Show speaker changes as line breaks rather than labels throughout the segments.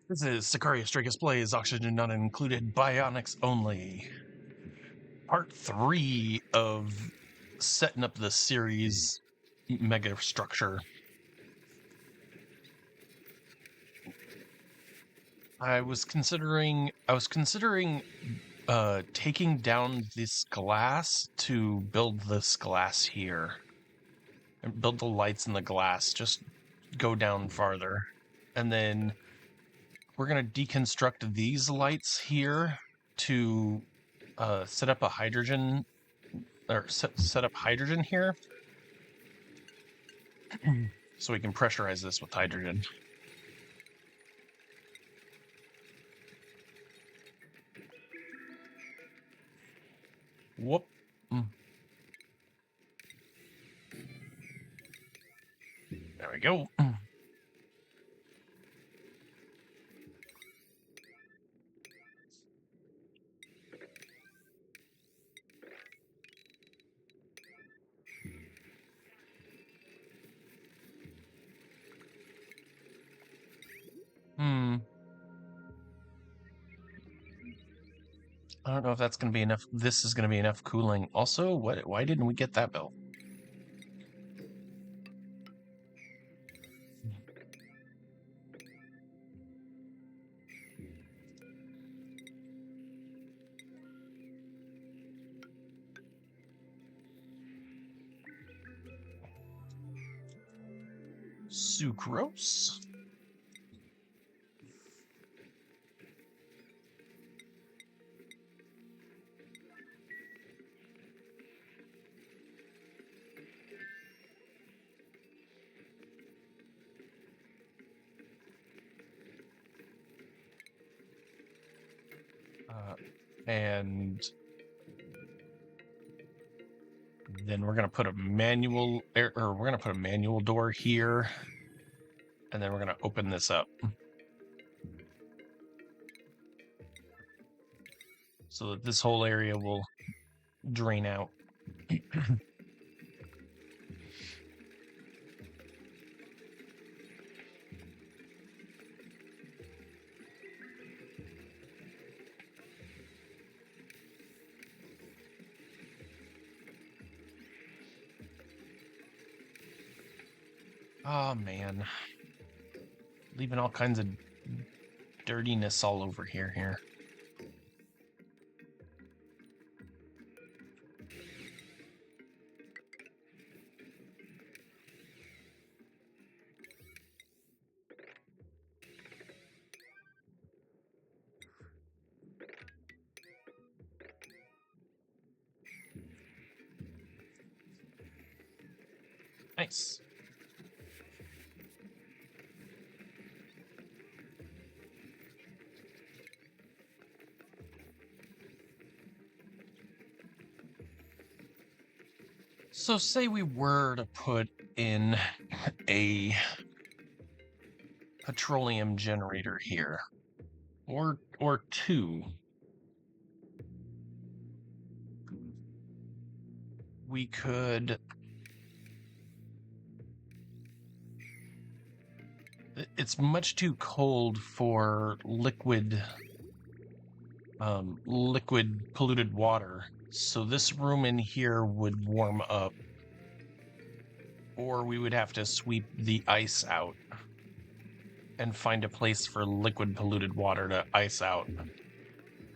This is Sicaria Stray Displays, oxygen not included, Bionics only. Part 3 of setting up the Ceres mega structure. I was considering taking down this glass to build this glass here. And build the lights in the glass, just go down farther. And then we're gonna deconstruct these lights here to set up a hydrogen, or set up hydrogen here, so we can pressurize this with hydrogen. Whoop. There we go. I don't know if that's going to be enough. This is going to be enough cooling. Also, why didn't we get that built? Sucrose. And then we're gonna put a manual, or we're gonna put a manual door here, and then we're gonna open this up so that this whole area will drain out. Oh man, leaving all kinds of dirtiness all over here. Nice. So say we were to put in a petroleum generator here, or two. We could. It's much too cold for liquid polluted water. So this room in here would warm up. Or we would have to sweep the ice out and find a place for liquid polluted water to ice out.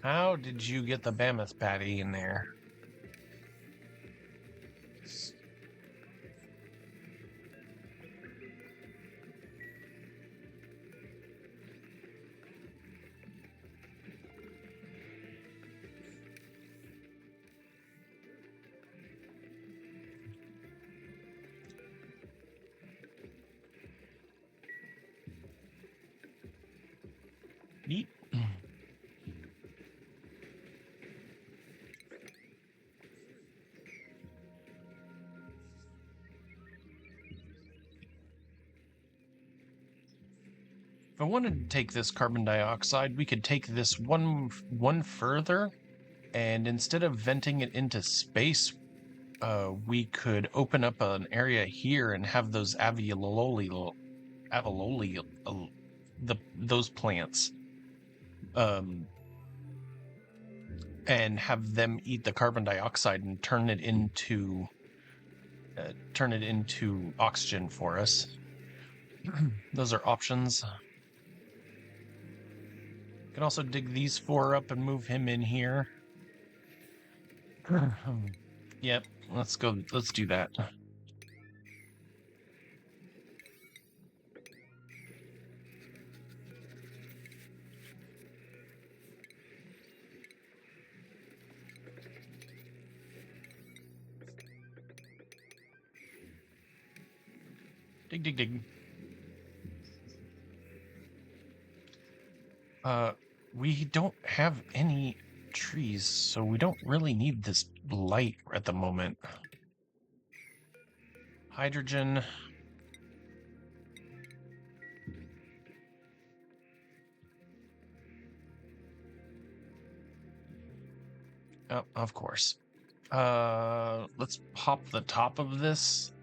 How did you get the Mammoth Patty in there? Neat. If I wanted to take this carbon dioxide, we could take this one further, and instead of venting it into space, we could open up an area here and have those those plants, and have them eat the carbon dioxide and turn it into oxygen for us. Those are options. Can also dig these four up and move him in here. Yep, let's go. Let's do that. Dig, dig, dig. We don't have any trees, so we don't really need this light at the moment. Hydrogen. Oh, of course. Let's pop the top of this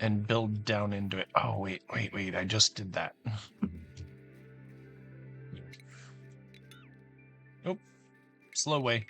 and build down into it. Oh, wait. I just did that. Nope. Slow way.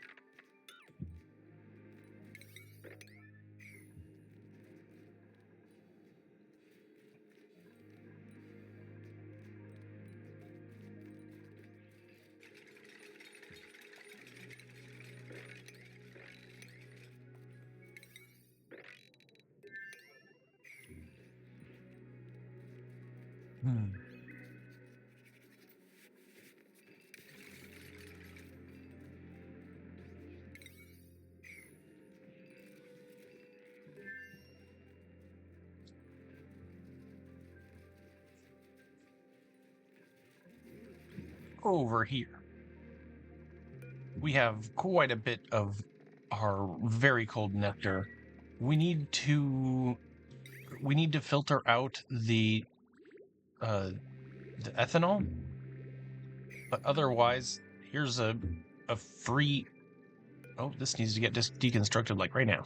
Over here, we have quite a bit of our very cold nectar. We need to filter out the ethanol, but otherwise, here's a free. Oh, this needs to get just deconstructed like right now.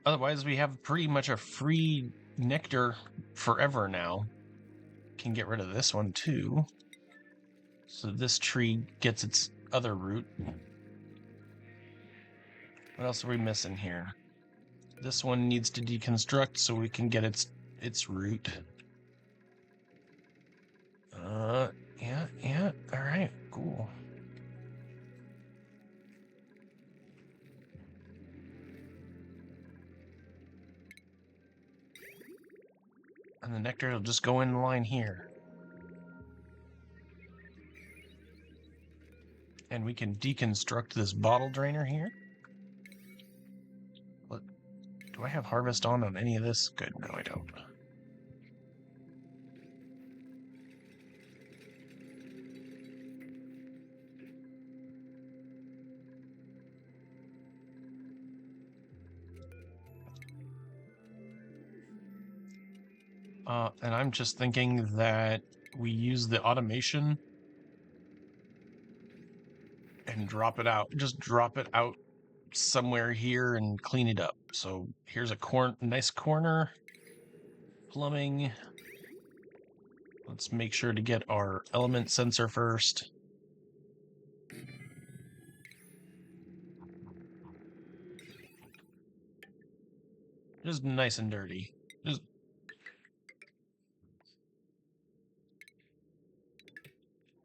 Otherwise, we have pretty much a free nectar forever now. Can get rid of this one too. So this tree gets its other root. What else are we missing here? This one needs to deconstruct so we can get its root. Yeah. All right, cool. And the nectar will just go in line here. And we can deconstruct this bottle drainer here. What? Do I have harvest on any of this? Good, no I don't. And I'm just thinking that we use the automation and drop it out. Just drop it out somewhere here and clean it up. So here's a nice corner. Plumbing. Let's make sure to get our element sensor first. Just nice and dirty. Just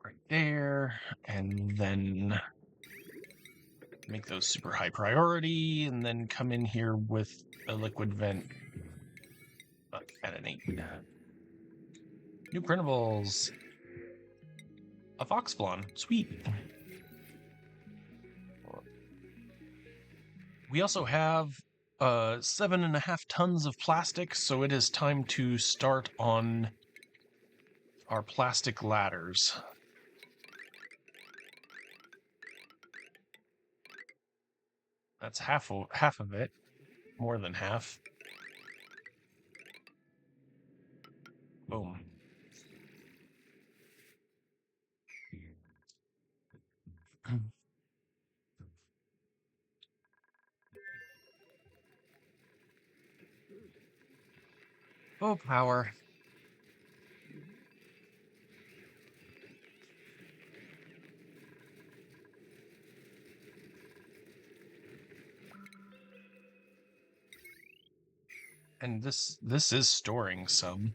right there. And then make those super high priority, and then come in here with a liquid vent at an 8. New printables. A foxflawn. Sweet. We also have 7.5 tons of plastic, so it is time to start on our plastic ladders. That's half of it. More than half. Boom. Oh, power. And this is storing some.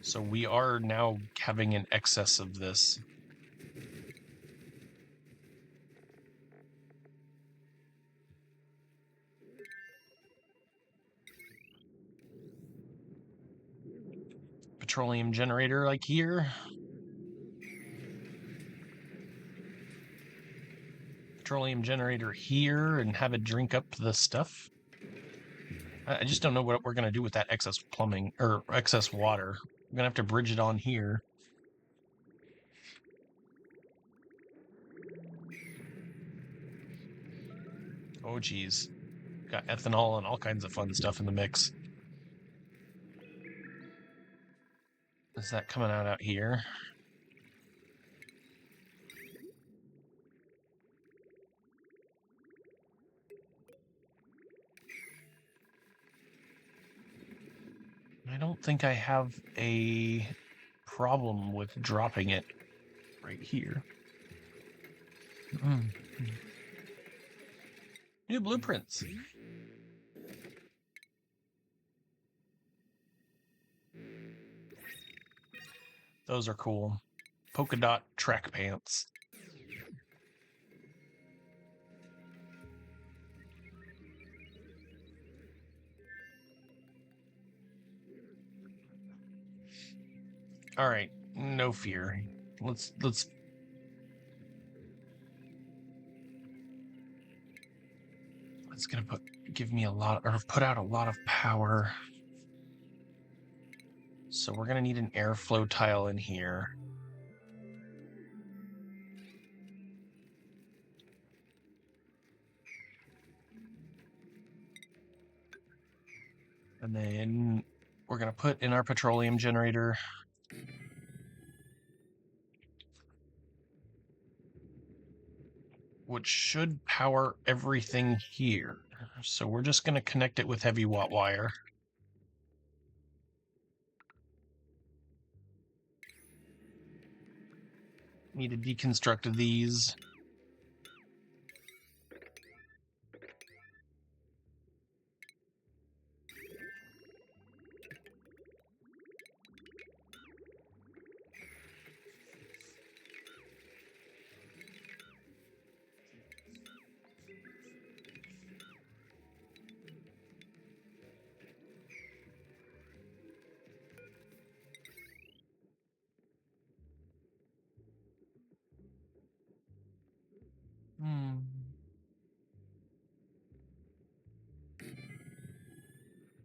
So we are now having an excess of this. Petroleum generator like here. Petroleum generator here, and have it drink up the stuff. I just don't know what we're going to do with that excess plumbing or excess water. I'm going to have to bridge it on here. Oh, geez. Got ethanol and all kinds of fun stuff in the mix. Is that coming out here? I don't think I have a problem with dropping it right here. New blueprints. Those are cool. Polka dot track pants. All right, no fear. Let's it's gonna give me a lot, or put out a lot of power. So we're gonna need an airflow tile in here. And then we're gonna put in our petroleum generator. Which should power everything here. So we're just gonna connect it with heavy watt wire. Need to deconstruct these.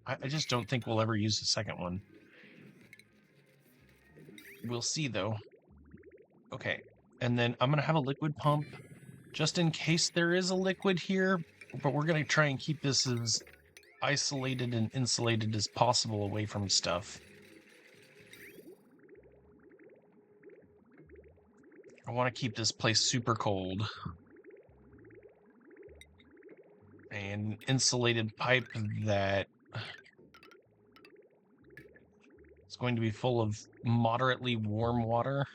I just don't think we'll ever use the second one. We'll see, though. Okay, and then I'm going to have a liquid pump, just in case there is a liquid here, but we're going to try and keep this as isolated and insulated as possible away from stuff. I want to keep this place super cold. And insulated pipe that is going to be full of moderately warm water.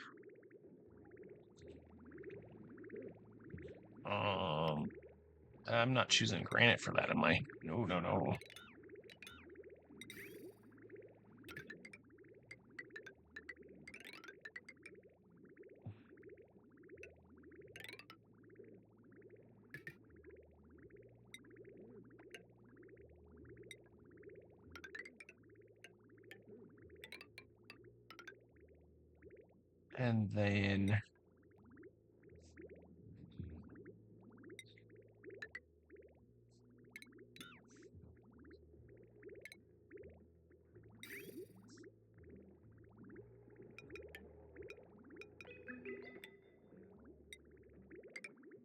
I'm not choosing granite for that, am I? No, no, no. And then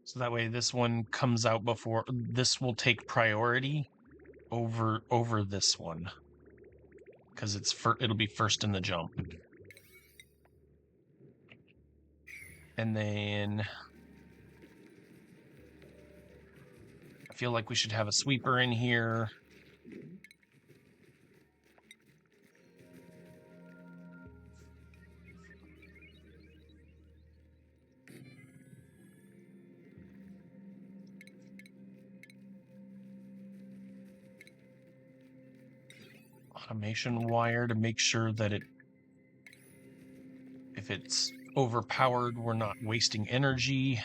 so that way this one comes out before this will take priority over this one, because it'll be first in the jump. And then I feel like we should have a sweeper in here. automation wire to make sure that if it's overpowered, we're not wasting energy.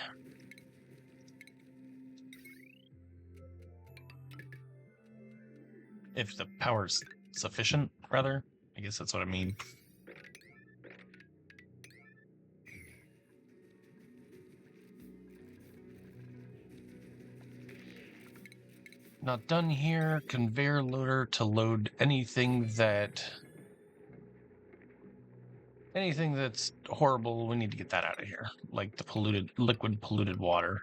If the power's sufficient, rather. I guess that's what I mean. Not done here. Conveyor loader to load anything that's horrible. We need to get that out of here, like the liquid polluted water.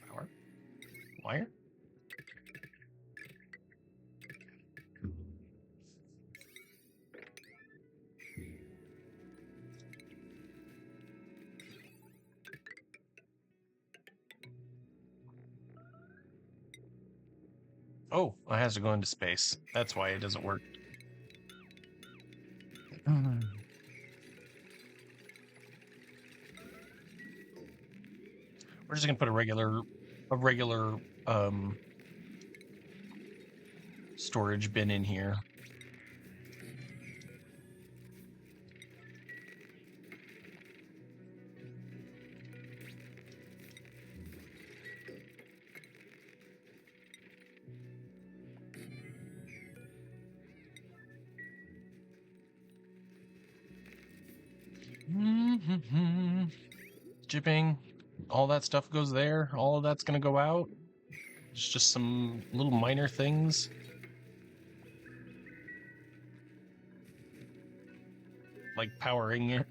Power wire. Oh, it has to go into space. That's why it doesn't work. We're just gonna put a regular storage bin in here. Shipping, all that stuff goes there. All of that's gonna go out. It's just some little minor things. Like powering it.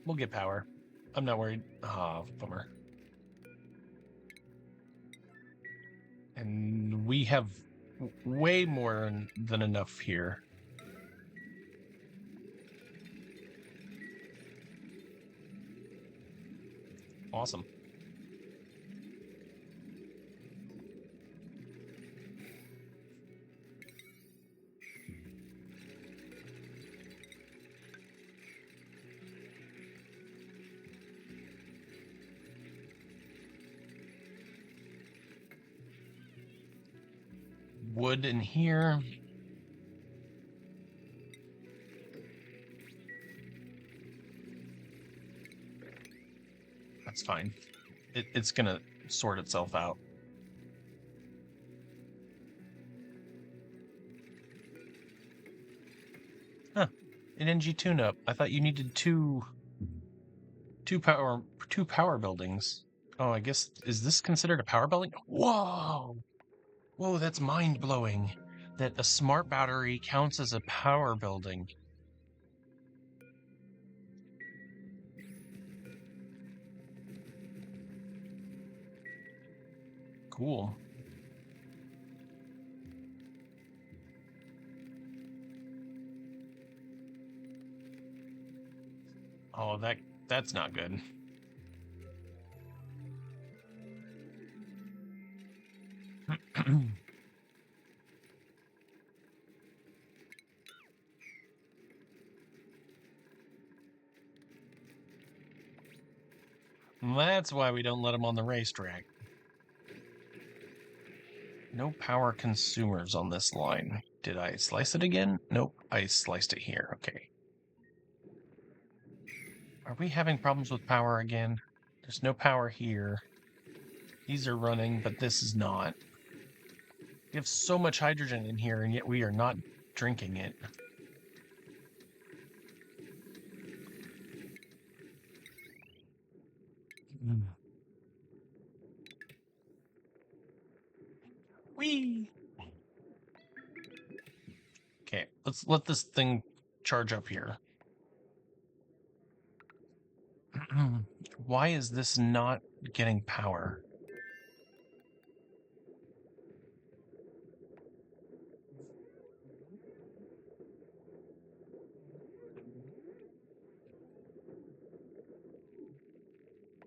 We'll get power. I'm not worried. Ah, bummer. And we have way more than enough here. Awesome. Wood in here. That's fine. It's gonna sort itself out. Huh. An NG tune-up. I thought you needed two power buildings. Oh, I guess, is this considered a power building? Whoa! Whoa, that's mind-blowing. That a smart battery counts as a power building. Cool. Oh, that's not good. That's why we don't let them on the racetrack. No power consumers on this line. Did I slice it again? Nope, I sliced it here. Okay. Are we having problems with power again? There's no power here. These are running, but this is not. We have so much hydrogen in here, and yet we are not drinking it. Whee! Okay, let's let this thing charge up here. Why is this not getting power?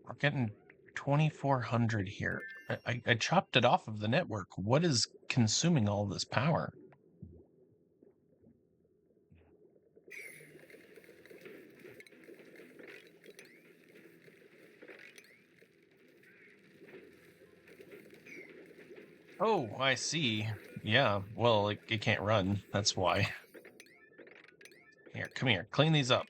We're getting 2,400 here. I chopped it off of the network. What is consuming all this power? Oh, I see. Yeah, well, it can't run. That's why. Here, come here. Clean these up.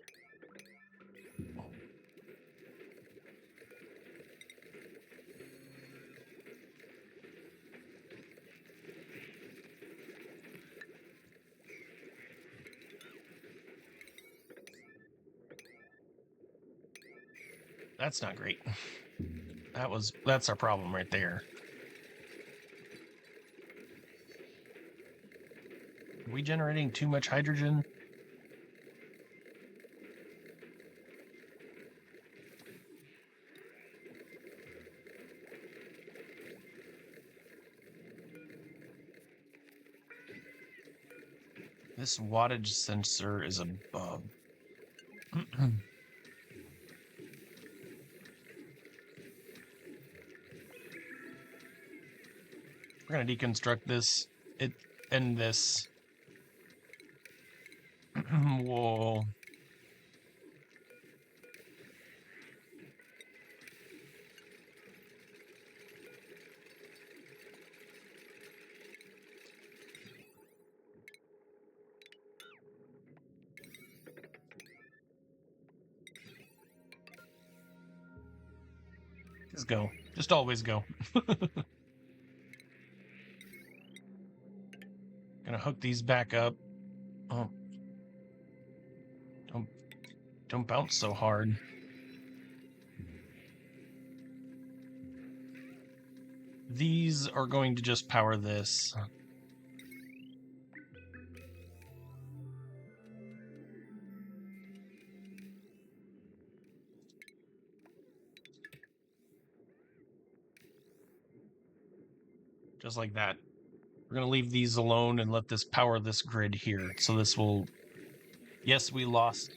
That's not great. That's our problem right there. Are we generating too much hydrogen? This wattage sensor is a bug. We're gonna deconstruct this. And this. Whoa. Just go. Just always go. Gonna hook these back up. Oh. Don't bounce so hard. These are going to just power this. Just like that. We're going to leave these alone and let this power this grid here. So this will... Yes, we lost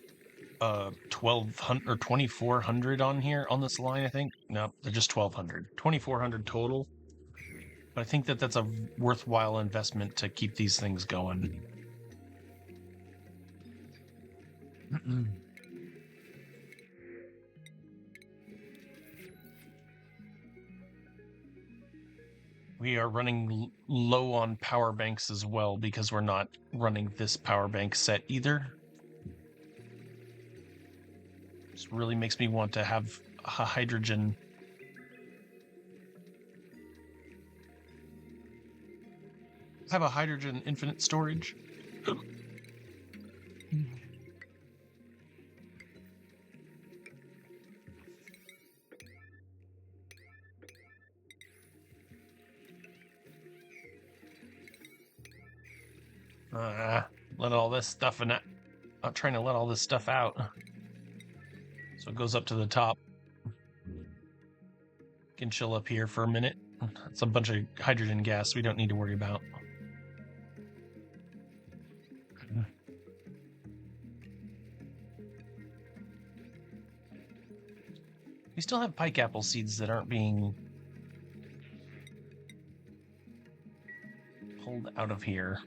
1,200 or 2,400 on here, on this line, I think. No, they're just 1,200. 2,400 total. But I think that's a worthwhile investment to keep these things going. We are running low on power banks as well because we're not running this power bank set either. This really makes me want to have a hydrogen. Have a hydrogen infinite storage. Let all this stuff in it. I'm trying to let all this stuff out. So it goes up to the top. Can chill up here for a minute. It's a bunch of hydrogen gas we don't need to worry about. We still have pike apple seeds that aren't being pulled out of here.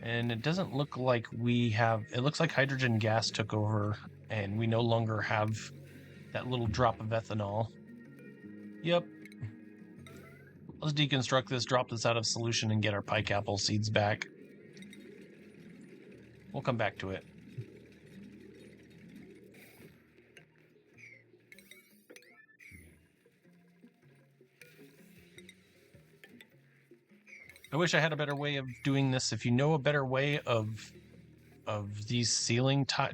And it doesn't look like we have... It looks like hydrogen gas took over, and we no longer have that little drop of ethanol. Yep. Let's deconstruct this, drop this out of solution, and get our pike apple seeds back. We'll come back to it. I wish I had a better way of doing this. If you know a better way of these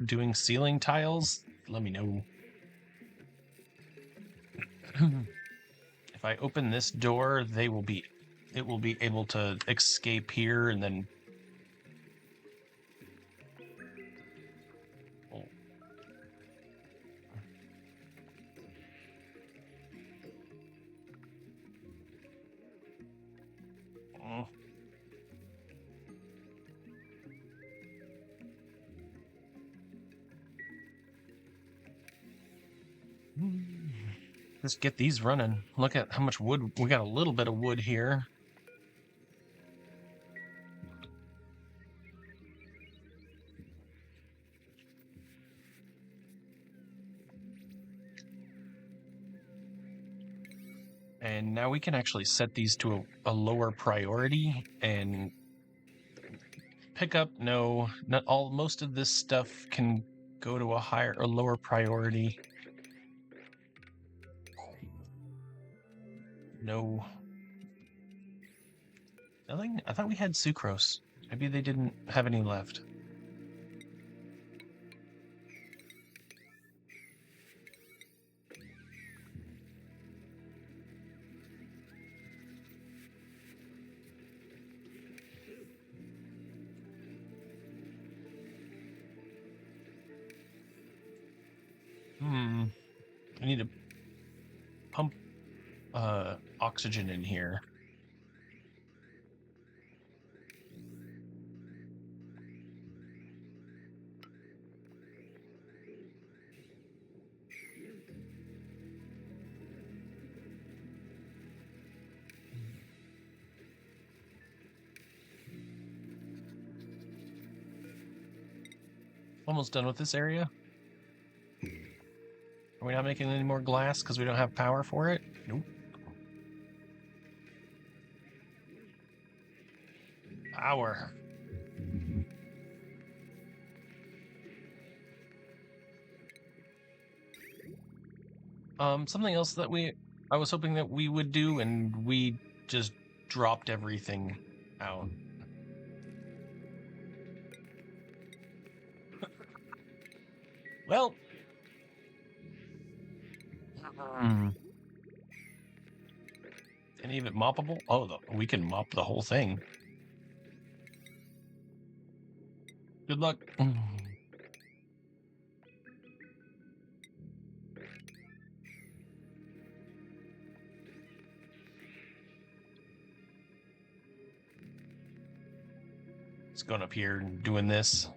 doing ceiling tiles, let me know. If I open this door, it will be able to escape here and then... Oh. Oh. Let's get these running. Look at how much wood. We got a little bit of wood here. And now we can actually set these to a lower priority and pick up. No, not all. Most of this stuff can go to a higher or lower priority. No. Nothing? I thought we had sucrose. Maybe they didn't have any left. I need to pump oxygen in here. Almost done with this area. Are we not making any more glass because we don't have power for it? Nope. Power. Something else that I was hoping that we would do, and we just dropped everything out. Well, any of it moppable? Oh, we can mop the whole thing. Good luck. It's going up here and doing this.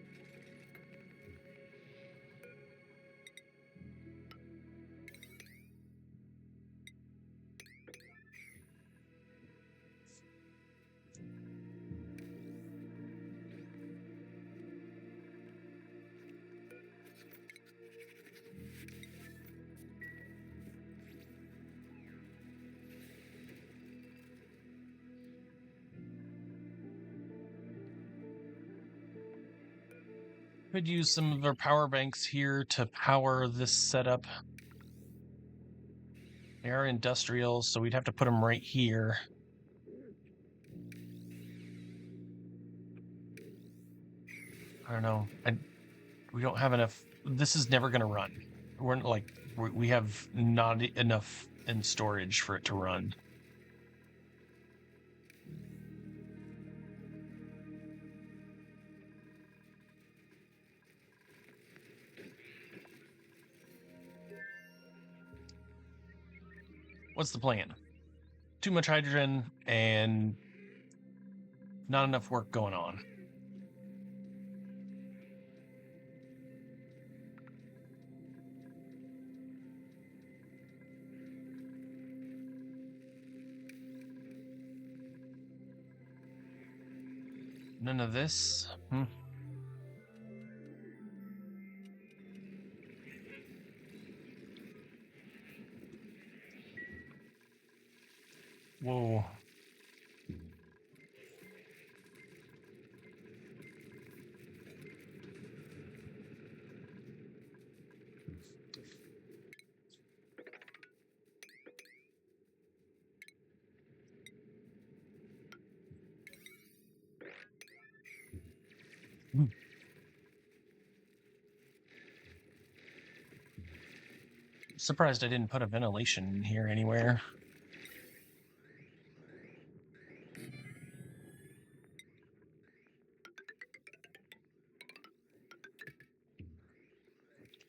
Could use some of our power banks here to power this setup. They are industrial, so we'd have to put them right here. I don't know. We don't have enough. This is never going to run. We have not enough in storage for it to run. What's the plan? Too much hydrogen and not enough work going on. None of this. Whoa. Surprised I didn't put a ventilation in here anywhere.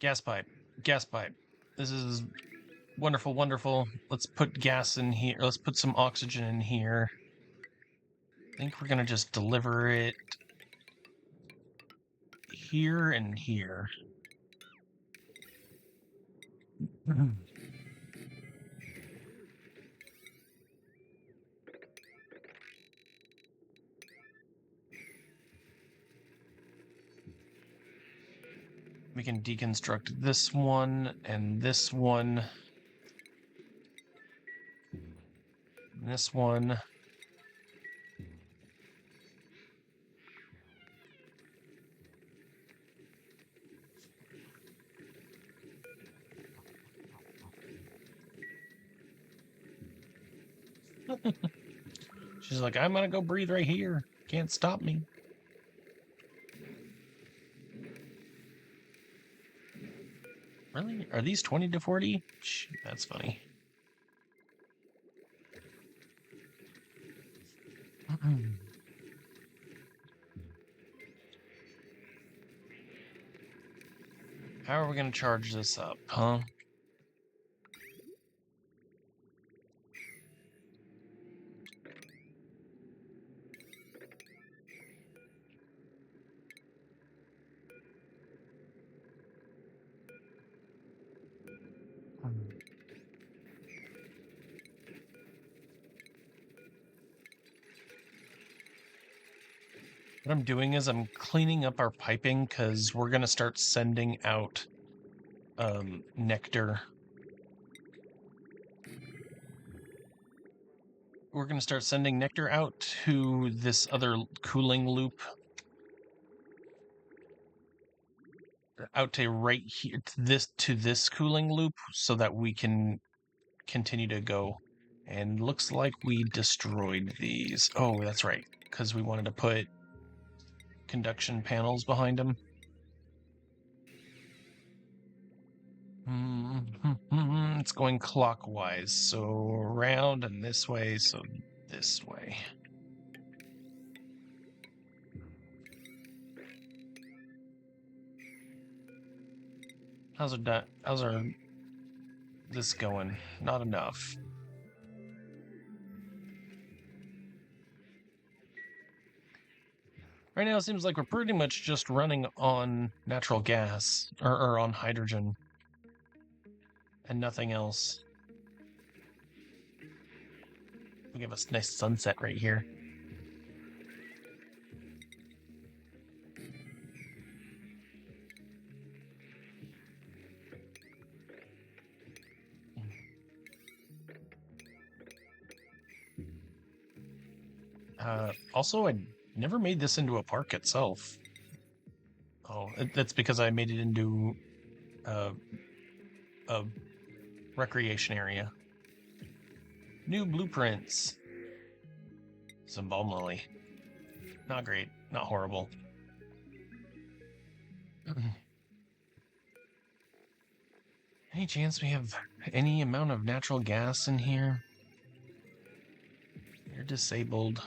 Gas pipe. Gas pipe. This is wonderful, wonderful. Let's put gas in here. Let's put some oxygen in here. I think we're going to just deliver it here and here. We can deconstruct this one and this one. And this one. She's like, I'm gonna go breathe right here. Can't stop me. Really? Are these 20 to 40? That's funny. How are we gonna charge this up, huh? What I'm doing is I'm cleaning up our piping because we're going to start sending out nectar. We're going to start sending nectar out to this other cooling loop. Out to right here, to this cooling loop so that we can continue to go. And looks like we destroyed these. Oh, that's right, because we wanted to put conduction panels behind them. It's going clockwise, so around and this way, so this way. How's our this going? Not enough. Right now it seems like we're pretty much just running on natural gas or on hydrogen and nothing else. We have a nice sunset right here. Also, I never made this into a park itself. Oh, that's because I made it into a recreation area. New blueprints. Some balm lily. Not great. Not horrible. Any chance we have any amount of natural gas in here? You're disabled.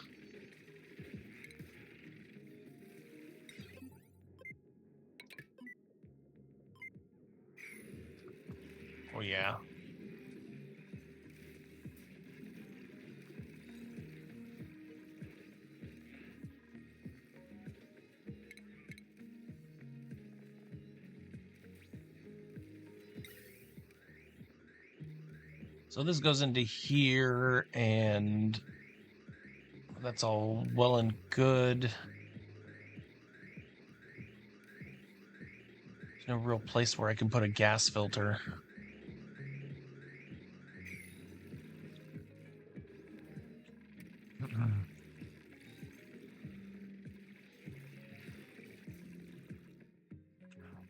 Oh, yeah. So this goes into here, and that's all well and good. There's no real place where I can put a gas filter.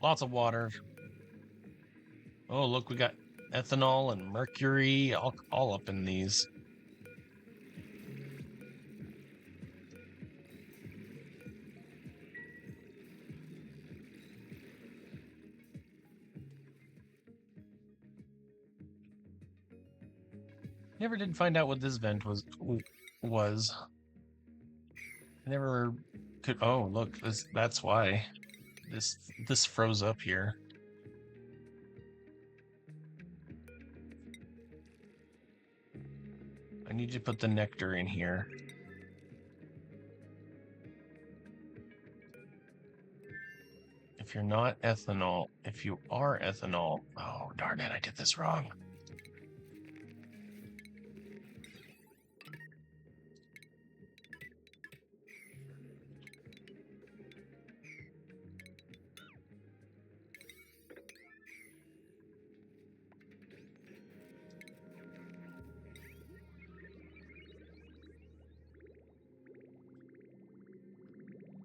Lots of water. Oh, look, we got ethanol and mercury all up in these. Never did find out what this vent was. I never could. Oh, look, that's why this froze up here. I need to put the nectar in here. If you're not ethanol, if you are ethanol, oh darn it, I did this wrong.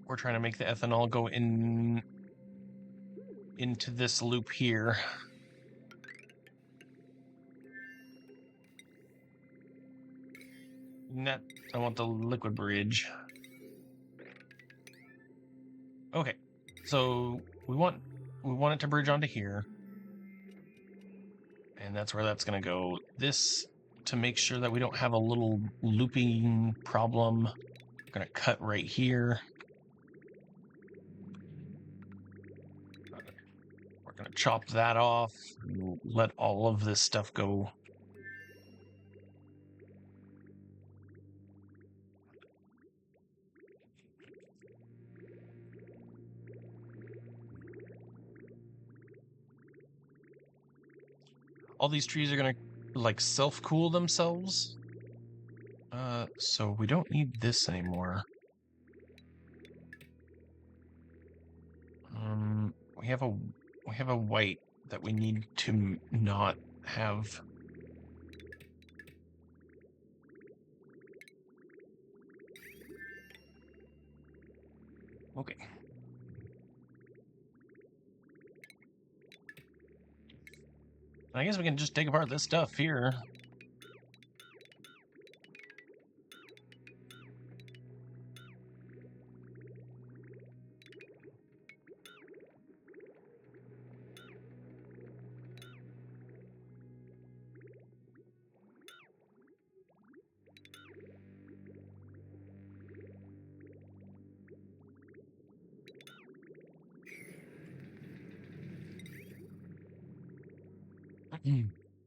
we're trying to make the ethanol go into this loop here. I want the liquid bridge. Okay, so we want it to bridge onto here, and that's where that's going to go. This, to make sure that we don't have a little looping problem, I'm going to cut right here. We're going to chop that off and let all of this stuff go. All these trees are going to like self-cool themselves. So we don't need this anymore. We have a white that we need to not have. Okay. I guess we can just take apart this stuff here.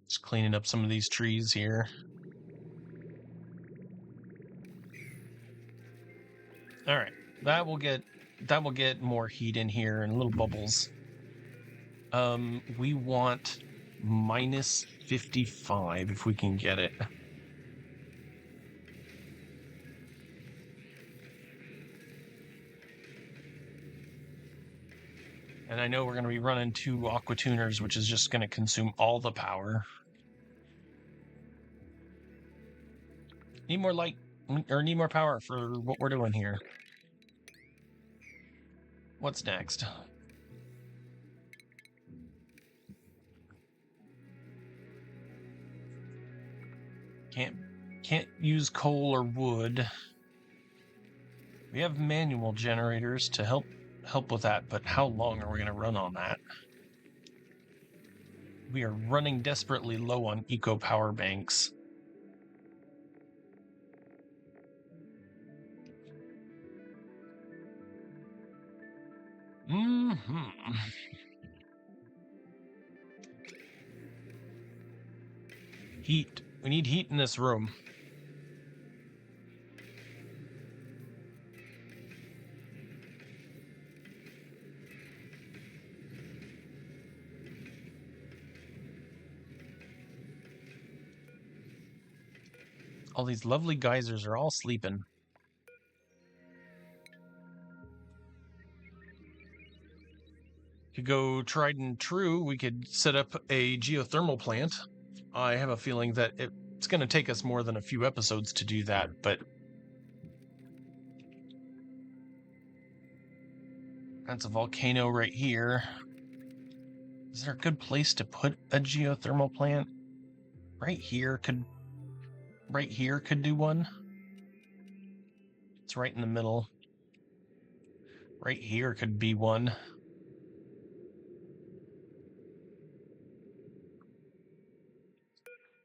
Just cleaning up some of these trees here. All right, that will get more heat in here and little bubbles. We want minus 55 if we can get it. And I know we're going to be running 2 aqua tuners, which is just going to consume all the power. Need more light, or need more power for what we're doing here. What's next? Can't use coal or wood. We have manual generators to help with that, but how long are we going to run on that? We are running desperately low on eco power banks. Heat. We need heat in this room. All these lovely geysers are all sleeping. Could go tried and true. We could set up a geothermal plant. I have a feeling that it's going to take us more than a few episodes to do that, but that's a volcano right here. Is there a good place to put a geothermal plant? Right here could do one. It's right in the middle. Right here could be one.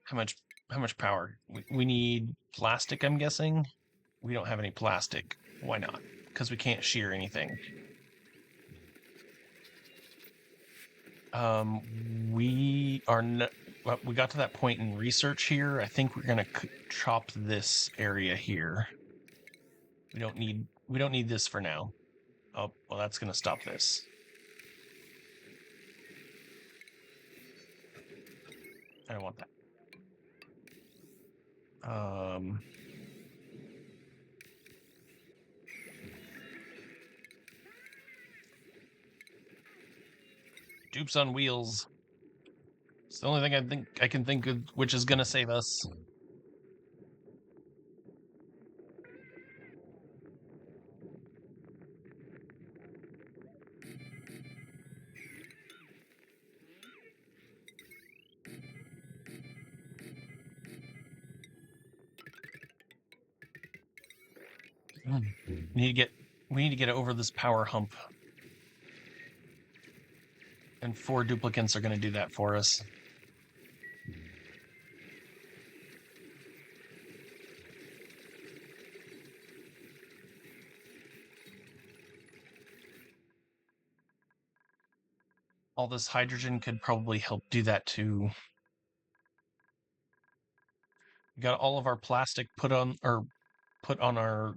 How much power? We need plastic, I'm guessing. We don't have any plastic. Why not? Because we can't shear anything. We got to that point in research here. I think we're gonna chop this area here. We don't need this for now. Oh, well, that's gonna stop this. I don't want that. Dupes on wheels. It's the only thing I can think of which is gonna save us. We need to get over this power hump. And 4 duplicants are going to do that for us. All this hydrogen could probably help do that too. We got all of our plastic put on our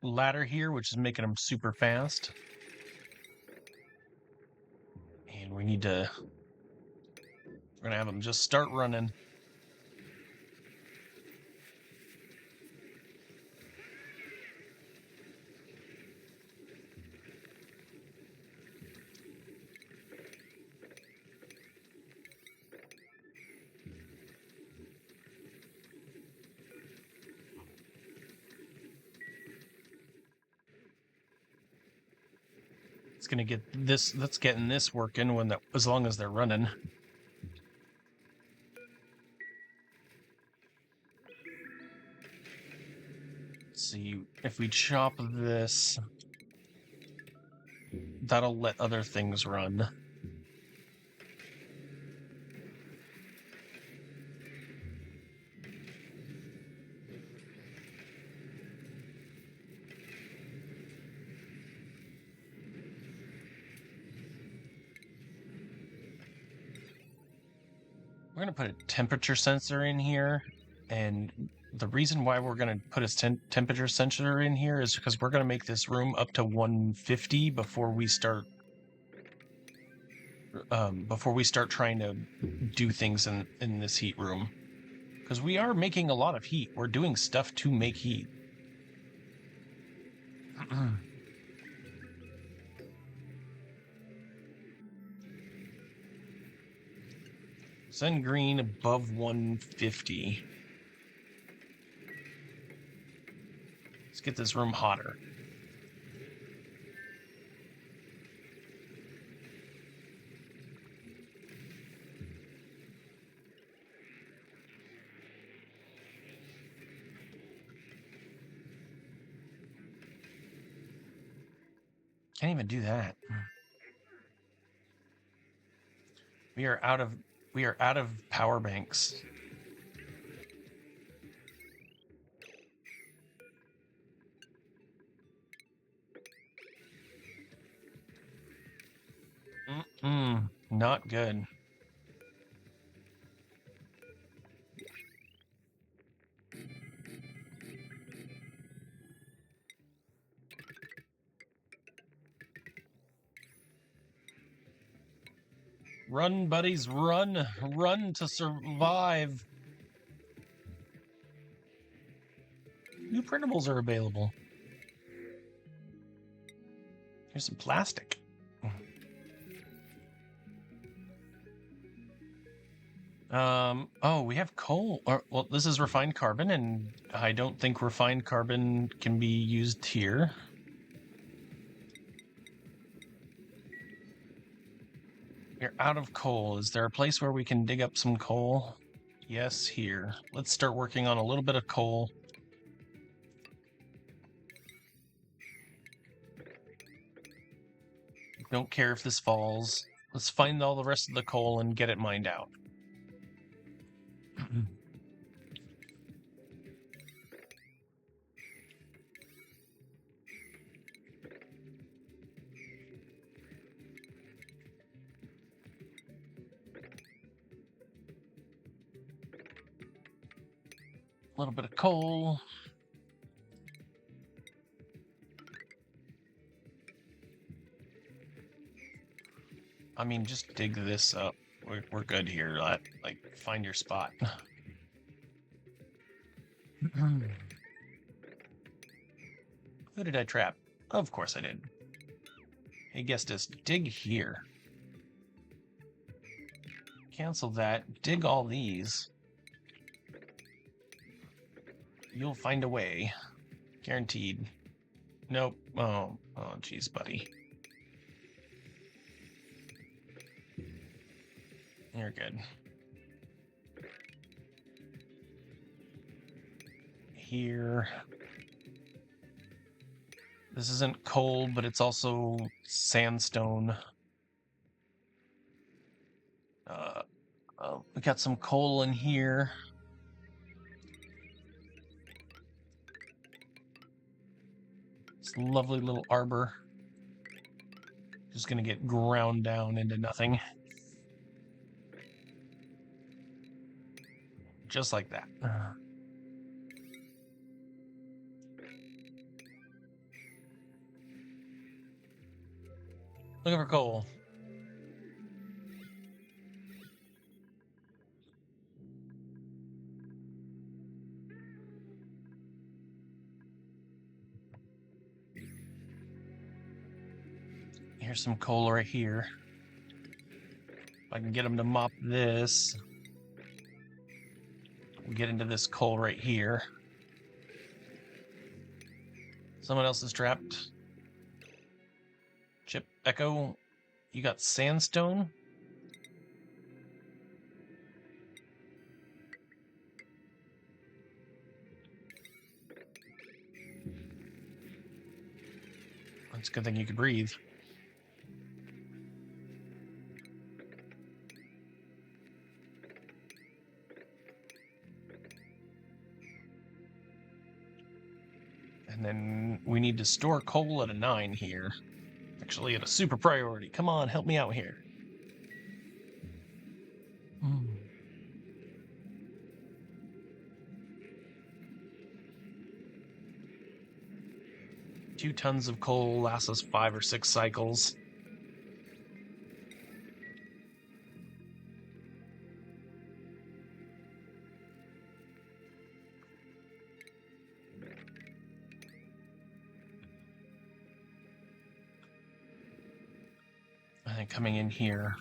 ladder here, which is making them super fast. And we're gonna have them just start running. It's gonna get this. That's getting this working as long as they're running. Let's see if we chop this, that'll let other things run. We're going to put a temperature sensor in here, and the reason why we're going to put a temperature sensor in here is because we're going to make this room up to 150 before we start trying to do things in this heat room, because we are making a lot of heat. We're doing stuff to make heat. Send green above 150. Let's get this room hotter. Can't even do that. We are out of power banks. Not good. Run, buddies, run! Run to survive! New printables are available. Here's some plastic. Oh, we have coal. Well, this is refined carbon, and I don't think refined carbon can be used here. We're out of coal. Is there a place where we can dig up some coal? Yes, here. Let's start working on a little bit of coal. Don't care if this falls. Let's find all the rest of the coal and get it mined out. A little bit of coal. I mean, just dig this up. We're good here. Like, find your spot. Who did I trap? Of course I did. Hey, guess this. Dig here. Cancel that. Dig all these. You'll find a way. Guaranteed. Nope. Oh, jeez, buddy. You're good. here. This isn't coal, but it's also sandstone. We got some coal in here. This lovely little arbor. Just gonna get ground down into nothing. Just like that. Looking for coal. Here's some coal right here. If I can get them to mop this, we'll get into this coal right here. Someone else is trapped. Chip, Echo, you got sandstone? It's a good thing you could breathe. And then we need to store coal at a 9 here. Actually, at a super priority. Come on, help me out here. 2 tons of coal lasts us 5 or 6 cycles. I think coming in here.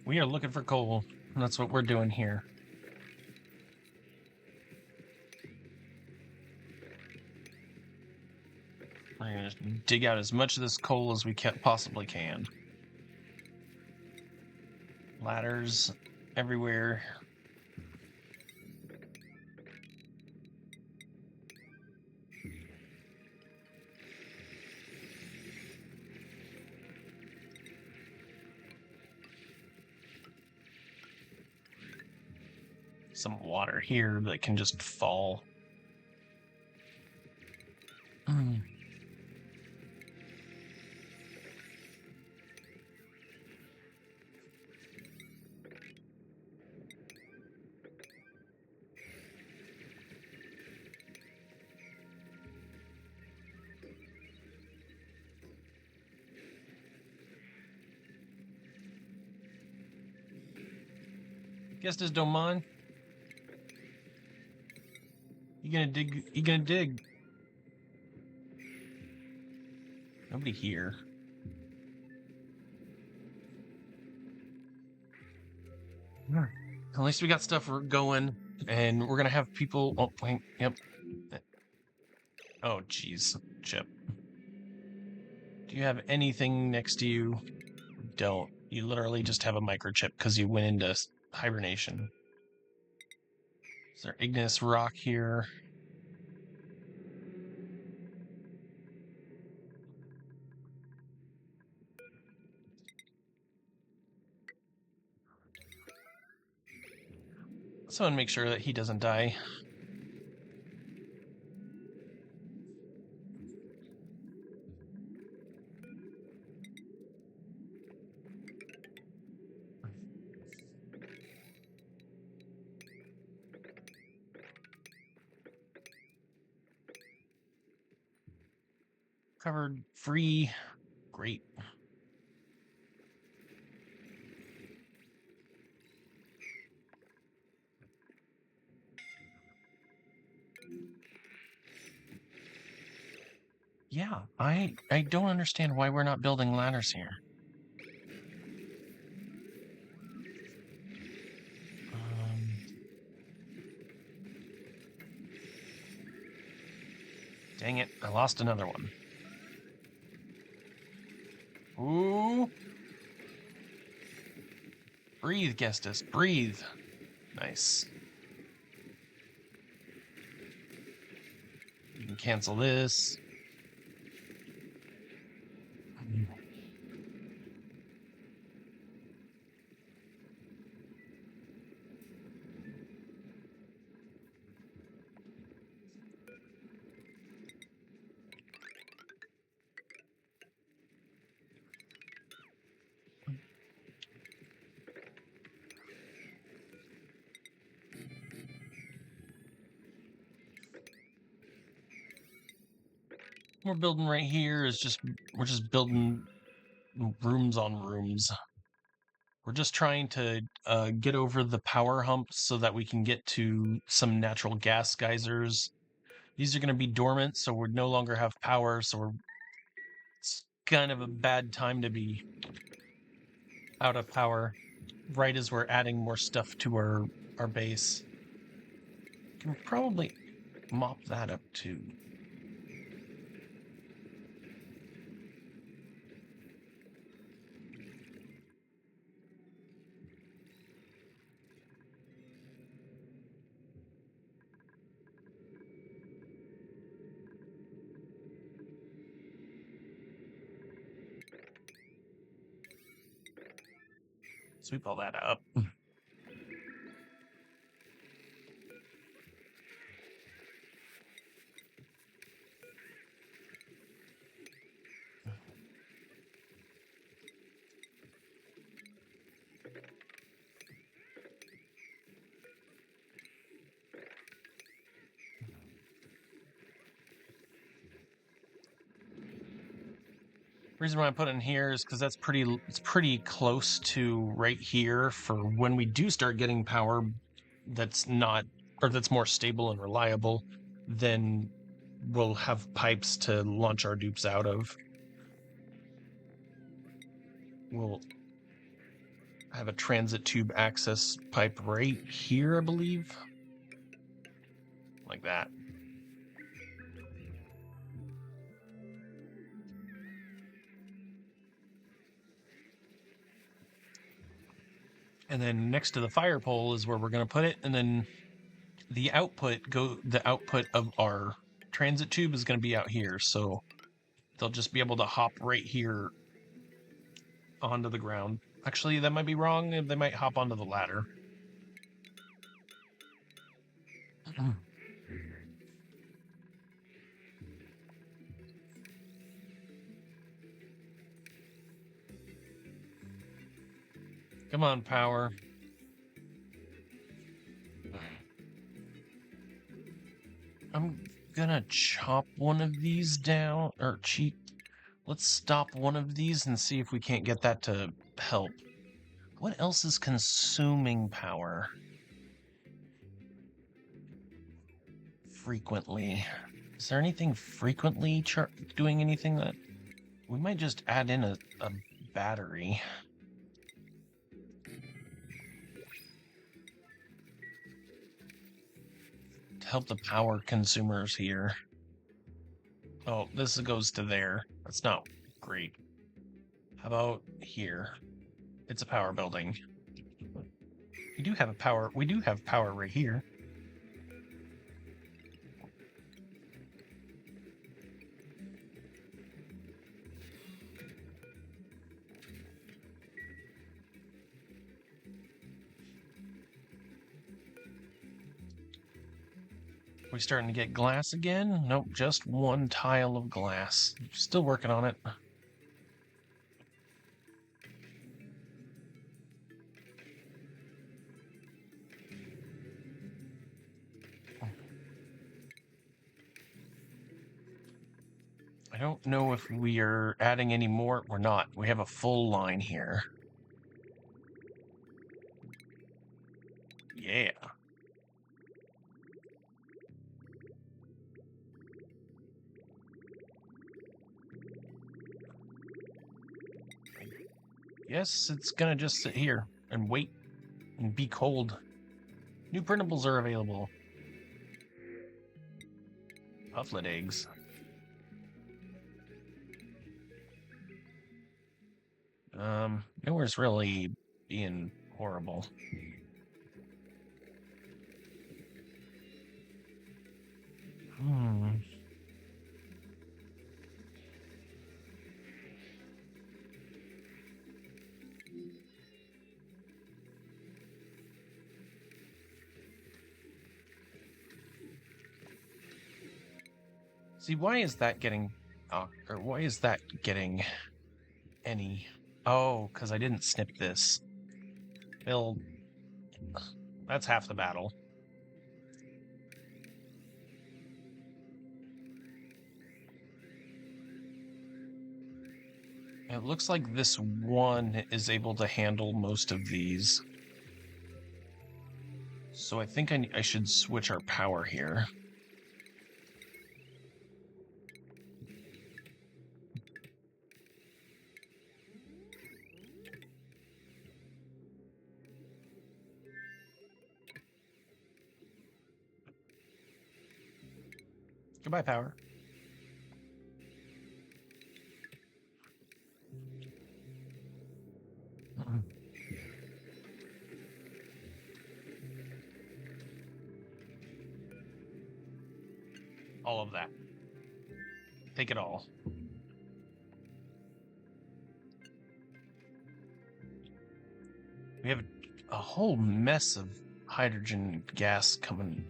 We are looking for coal. And that's what we're doing here. We're gonna just dig out as much of this coal as we possibly can. Ladders everywhere. Some water here that can just fall. Guesses don't mind. You gonna dig? You gonna dig? Nobody here. At least we got stuff going, and we're gonna have people. Oh, wait, yep. Oh, jeez, Chip. Do you have anything next to you? Don't. You literally just have a microchip because you went into hibernation. Is there igneous rock here? Someone make sure that he doesn't die. covered. Free. Great. Yeah, I don't understand why we're not building ladders here. Dang it, I lost another one. Ooh. Breathe, Gestus, breathe. Nice. You can cancel this. We're building right here we're just building rooms on rooms. We're just trying to get over the power hump so that we can get to some natural gas geysers. These are going to be dormant, so we no longer have power, so it's kind of a bad time to be out of power right as we're adding more stuff to our base. Can probably mop that up too. Sweep all that up. Reason why I put it in here is because it's pretty close to right here for when we do start getting power that's more stable and reliable, then we'll have pipes to launch our dupes out of. We'll have a transit tube access pipe right here, I believe. Like that. And then next to the fire pole is where we're going to put it. And then the output of our transit tube is going to be out here. So they'll just be able to hop right here onto the ground. Actually, that might be wrong. They might hop onto the ladder. Come on, power. I'm gonna chop one of these down, or cheat. Let's stop one of these and see if we can't get that to help. What else is consuming power? Frequently. Is there anything frequently doing anything that... We might just add in a battery. To help the power consumers here. Oh, this goes to there. That's not great. How about here? It's a power building. We do have power right here. We starting to get glass again? Nope, just one tile of glass. Still working on it. I I don't know if we are adding any more or not. We have a full line here. Yeah. Yes, it's gonna just sit here and wait and be cold. New printables are available. Pufflet eggs. Nowhere's really being horrible. Hmm. See, why is that getting, or why is that getting any? Oh, because I didn't snip this. Well, that's half the battle. It looks like this one is able to handle most of these. So I think I should switch our power here. Goodbye, power. All of that. Take it all. We have a whole mess of hydrogen gas coming.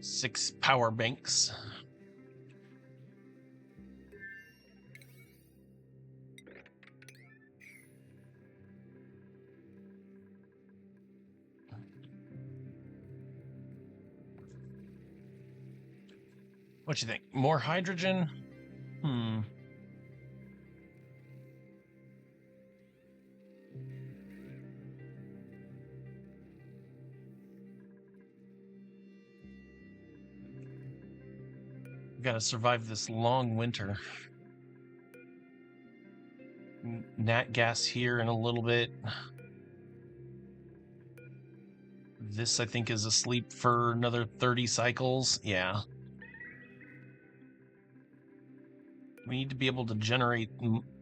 Six power banks. What you think? More hydrogen? Hmm. We gotta survive this long winter. Nat gas here in a little bit. This, I think, is asleep for another 30 cycles. Yeah. We need to be able to generate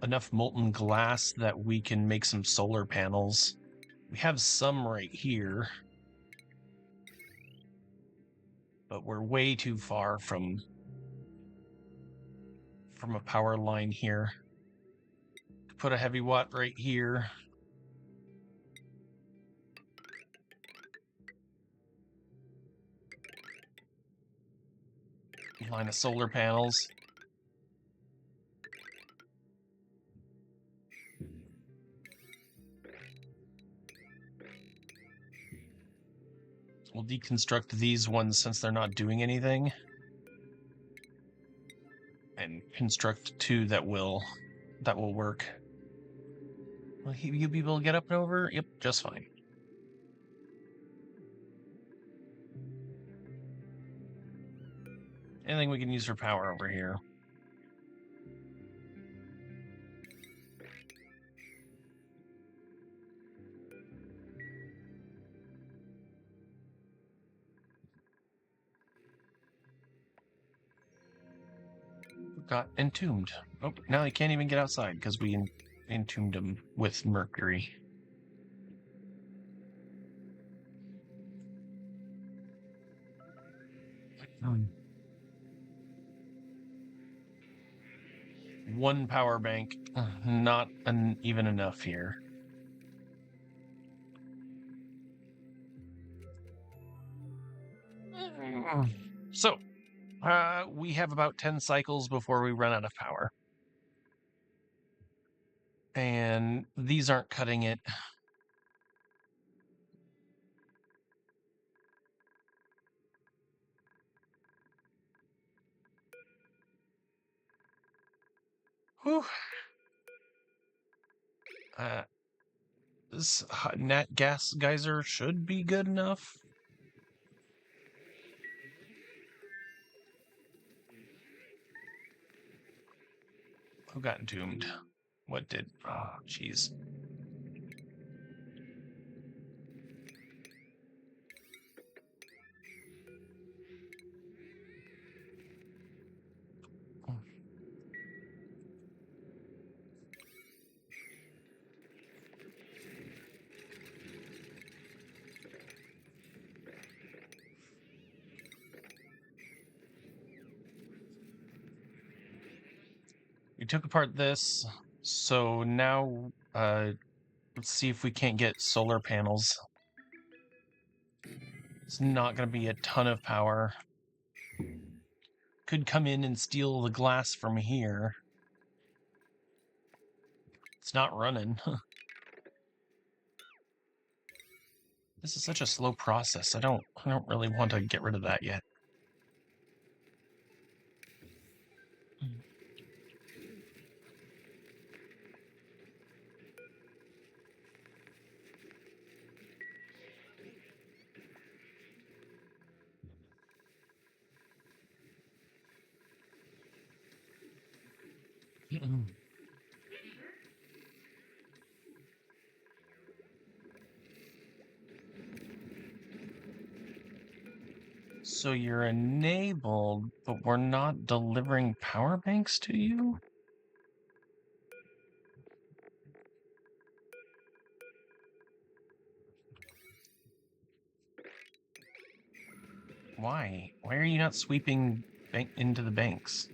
enough molten glass that we can make some solar panels. We have some right here, but we're way too far from a power line here. Put a heavy watt right here. Line of solar panels. We'll deconstruct these ones since they're not doing anything. And construct two that will work. Will you be able to get up and over? Yep, just fine. Anything we can use for power over here. Got entombed. Oh, now he can't even get outside because we entombed him with mercury. One power bank, not even enough here. So, we have about 10 cycles before we run out of power. And these aren't cutting it. Whew. This nat gas geyser should be good enough. Who got entombed? What did? Oh, jeez. We took apart this, so now let's see if we can't get solar panels. It's not going to be a ton of power. Could come in and steal the glass from here. It's not running. This is such a slow process. I don't really want to get rid of that yet. So you're enabled, but we're not delivering power banks to you? Why? Why are you not sweeping into the banks?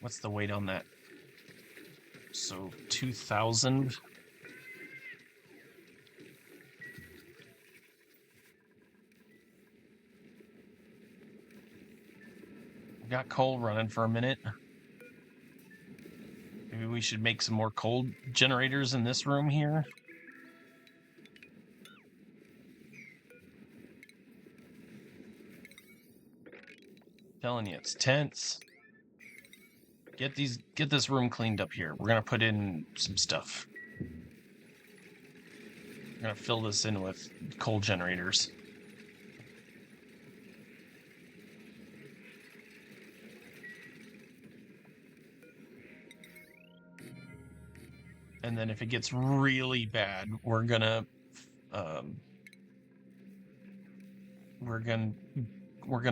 What's the weight on that? So 2,000. Got coal running for a minute. Maybe we should make some more coal generators in this room here. Telling you, it's tense. Get this room cleaned up here. We're gonna put in some stuff. We're gonna fill this in with coal generators. And then if it gets really bad, we're gonna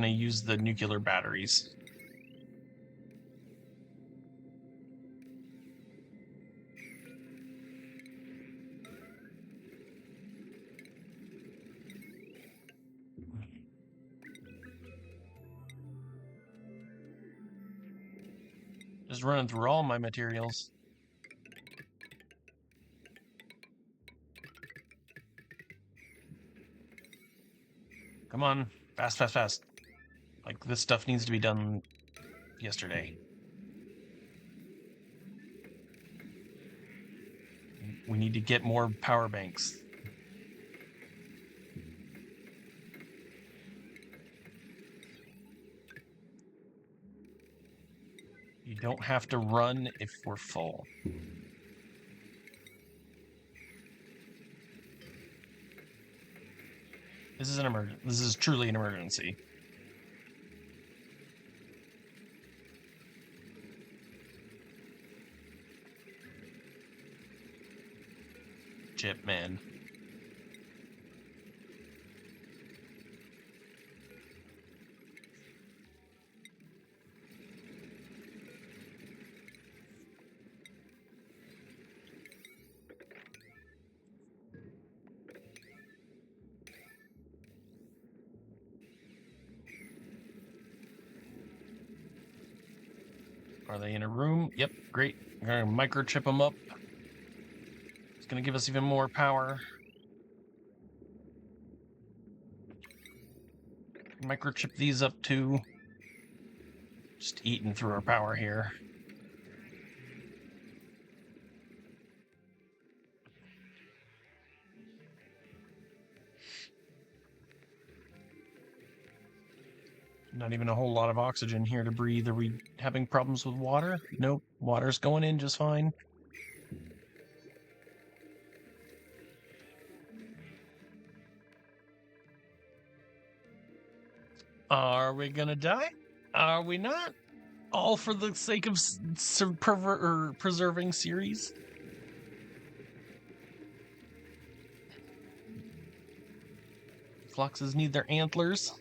use the nuclear batteries. Just running through all my materials. Come on, fast, fast, fast. Like, this stuff needs to be done yesterday. We need to get more power banks. You don't have to run if we're full. This is an emergency. This is truly an emergency. Chip, man. Are they in a room? Yep, great. I'm gonna microchip them up. gonna give us even more power. Microchip these up too. Just eating through our power here. Not even a whole lot of oxygen here to breathe. Are we having problems with water? Nope. Water's going in just fine. Are we gonna die? Are we not? All for the sake of preserving Ceres? Foxes need their antlers.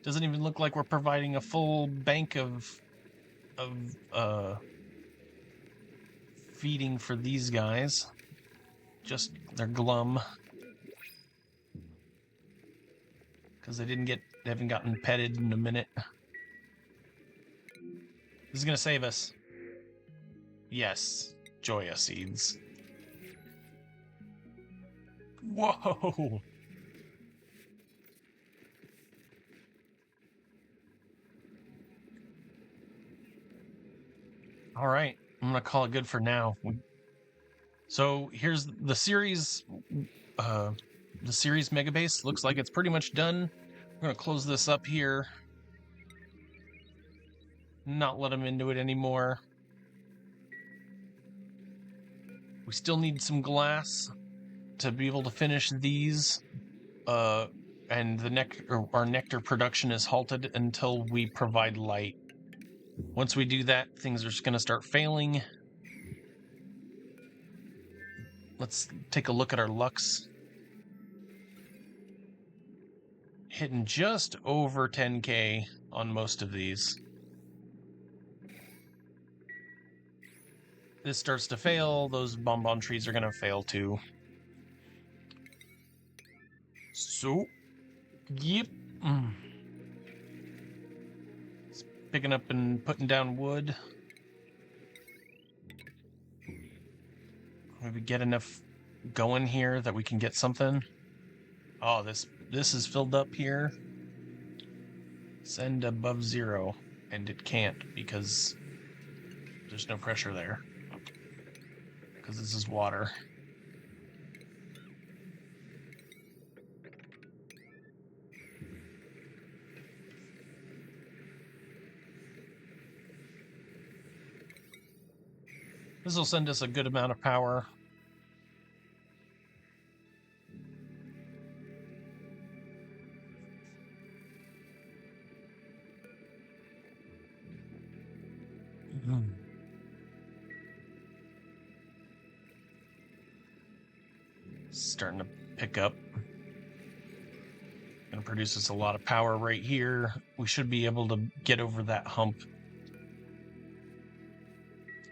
Doesn't even look like we're providing a full bank of feeding for these guys. Just they're glum. Because they haven't gotten petted in a minute. This is gonna save us. Yes. Joya seeds. Whoa! All right, I'm gonna call it good for now. So here's the Ceres mega base. Looks like it's pretty much done. I'm gonna close this up here. Not let them into it anymore. We still need some glass to be able to finish these. And our nectar production is halted until we provide light. Once we do that, things are just going to start failing. Let's take a look at our lux. Hitting just over 10k on most of these. This starts to fail, those bonbon trees are going to fail too. So, yep. Picking up and putting down wood. Maybe get enough going here that we can get something. Oh, this is filled up here. Send above 0, and it can't because there's no pressure there. Because this is water. This will send us a good amount of power. Starting to pick up. Gonna produce us a lot of power right here. We should be able to get over that hump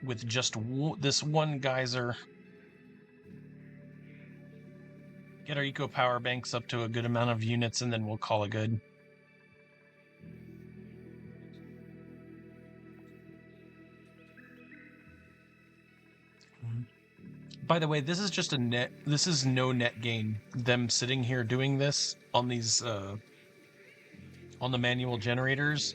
with just this one geyser. Get our eco power banks up to a good amount of units, and then we'll call it good. By the way, this is just this is no net gain. Them sitting here doing this on these, on the manual generators,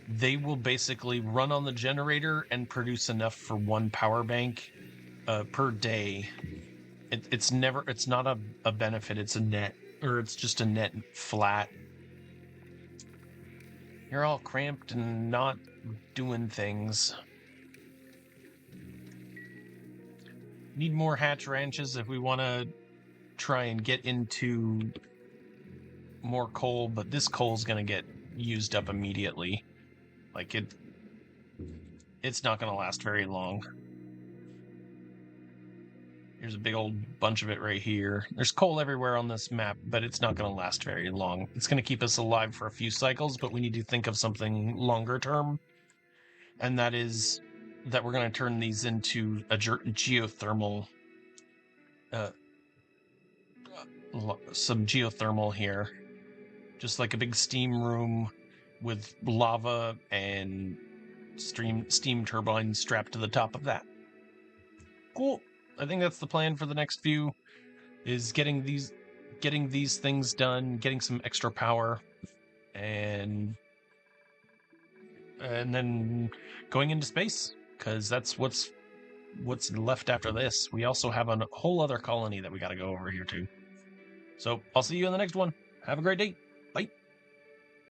they will basically run on the generator and produce enough for one power bank per day. It's not a benefit, it's a net, or it's just a net flat. You're all cramped and not doing things. Need more hatch ranches if we want to try and get into more coal, but this coal's going to get used up immediately. Like it's not going to last very long. Here's a big old bunch of it right here. There's coal everywhere on this map, but it's not going to last very long. It's going to keep us alive for a few cycles, but we need to think of something longer term. And that is that we're going to turn these into a geothermal, some geothermal here. Just like a big steam room with lava and steam turbines strapped to the top of that. Cool. I think that's the plan for the next few, is getting these things done, getting some extra power, and then going into space, because that's what's left after this. We also have a whole other colony that we got to go over here to. So I'll see you in the next one. Have a great day.